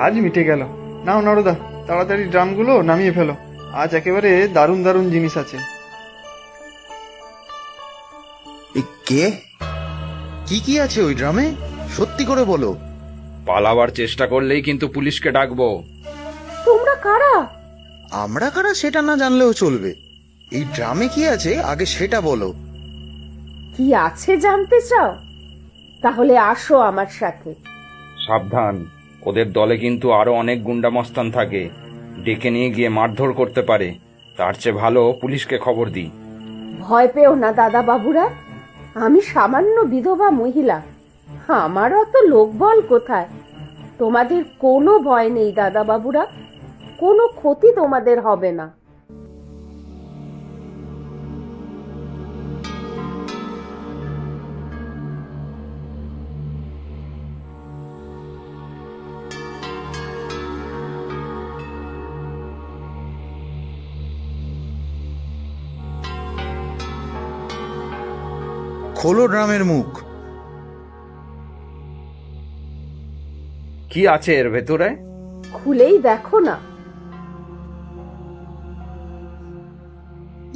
আজ মিটে গেল। নাও নরদা, তাড়াতাড়ি ড্রামগুলো নামিয়ে ফেলো। আজ একেবারে দারুণ দারুণ জিনিস আছে। কে? কি কি আছে ওই ড্রামে? সত্যি করে বলো। পালাবার চেষ্টা করলেই কিন্তু পুলিশকে ডাকবো। তোমরা কারা? আমরা কারা সেটা না জানলেও চলবে। এই ড্রামে কি আছে আগে সেটা বলো। কি আছে জানতে চাও? তাহলে আসো আমার সাথে। সাবধান, ওদের দলে কিন্তু আরো অনেক গুন্ডা মস্তান থাকে, ডেকে নিয়ে গিয়ে মারধর করতে পারে। তার চেয়ে ভালো পুলিশকে খবর দিই। ভয় পেও না দাদা বাবুরা, আমি সামান্য বিধবা মহিলা, আমার অত লোকবল কোথায়। তোমাদের কোনো ভয় নেই দাদা বাবুরা, কোনো ক্ষতি তোমাদের হবে না। খোলো ড্রামের মুখ। কি আছে এর ভেতরে? খুলেই দেখো না।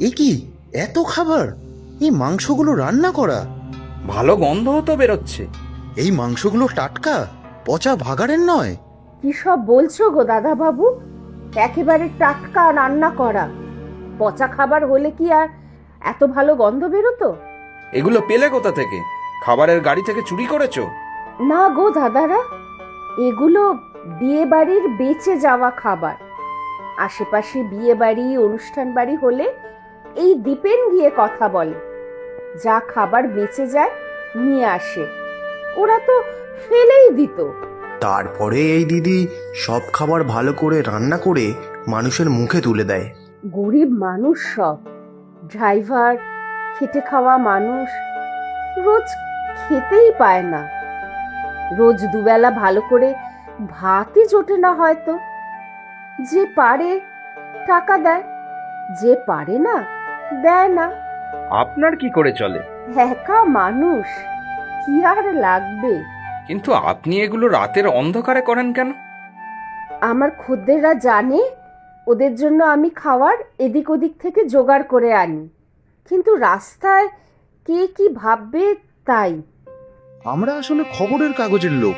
এ কি এত খাবার? এই মাংসগুলো রান্না করা? ভালো গন্ধও তো বেরোচ্ছে। এই মাংসগুলো টাটকা, পচা ভাগাড়ের নয়? কি সব বলছো গো দাদা বাবু? একেবারে টাটকা রান্না করা। পচা খাবার হলে কি আর এত ভালো গন্ধ বেরোতো? এগুলো পেলে কোথা থেকে? খাবারের গাড়ি থেকে চুরি করেছো? না গো দাদারা, এগুলো বিয়ে বাড়ির বেঁচে যাওয়া খাবার। আশেপাশে বিয়ে বাড়ি, অনুষ্ঠান বাড়ি হলে এই দীপেন গিয়ে কথা বলে, যা খাবার বেঁচে যায় নিয়ে আসে। ওরা তো ফেলেই দিত। তারপরে এই দিদি সব খাবার ভালো করে রান্না করে মানুষের মুখে তুলে দেয়। গরিব মানুষ সব, ড্রাইভার, খেটে খাওয়া মানুষ, রোজ খেতেই পায় না। রোজ দুবেলা ভালো করে ভাতই জোটে না হয়তো। যে পারে টাকা দেয়, যে পারে না দেয় না। আপনার কি করে চলে? একা মানুষ, কি আর লাগবে। কিন্তু আপনি এগুলো রাতের অন্ধকারে করেন কেন? আমার খদ্দেররা জানে ওদের জন্য আমি খাবার এদিক ওদিক থেকে জোগাড় করে আনি, কিন্তু রাস্তায় কে কি ভাববে তাই। আমরা আসলে খবরের কাগজের লোক।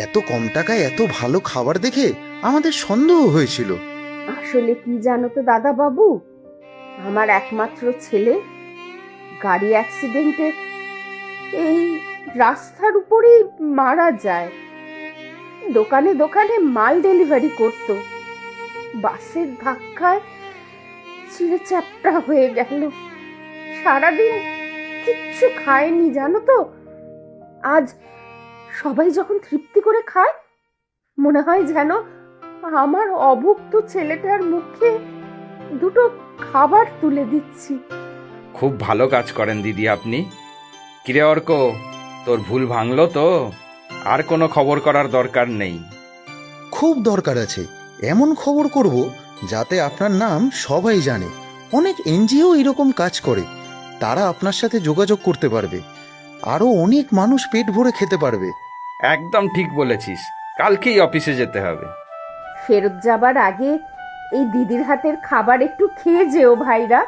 এত কম টাকায় এত ভালো খাবার দেখে আমাদের সন্দেহ হয়েছিল। আসলে কি জানো তো দাদা বাবু, আমার একমাত্র ছেলে গাড়ি অ্যাক্সিডেন্টে এই রাস্তার উপরেই মারা যায়। দোকানে দোকানে মাল ডেলিভারি করত, বাসের ধাক্কায় চিড়ে চ্যাপ্টা হয়ে গেল। সারাদিন কিচ্ছু খায়নি জানো তো। আজ সবাই যখন তৃপ্তি করে খায়, মনে হয় যেন আমার অভুক্ত ছেলেটার মুখে দুটো খাবার তুলে দিচ্ছি। খুব ভালো কাজ করেন দিদি আপনি। কিরে অর্ক, তোর ভুল ভাঙলো তো? আর কোনো খবর করার দরকার নেই। খুব দরকার আছে। এমন খবর করব যাতে আপনার নাম সবাই জানে। অনেক এনজিও এরকম কাজ করে, তারা আপনার সাথে যোগাযোগ করতে পারবে। আরো অনেক মানুষ পেট ভরে খেতে পারবে। একদম ঠিক বলেছিস, কালকেই অফিসে যেতে হবে। ফেরত যাবার আগে এই দিদির হাতের খাবার একটু খেয়ে যেও ভাইরা।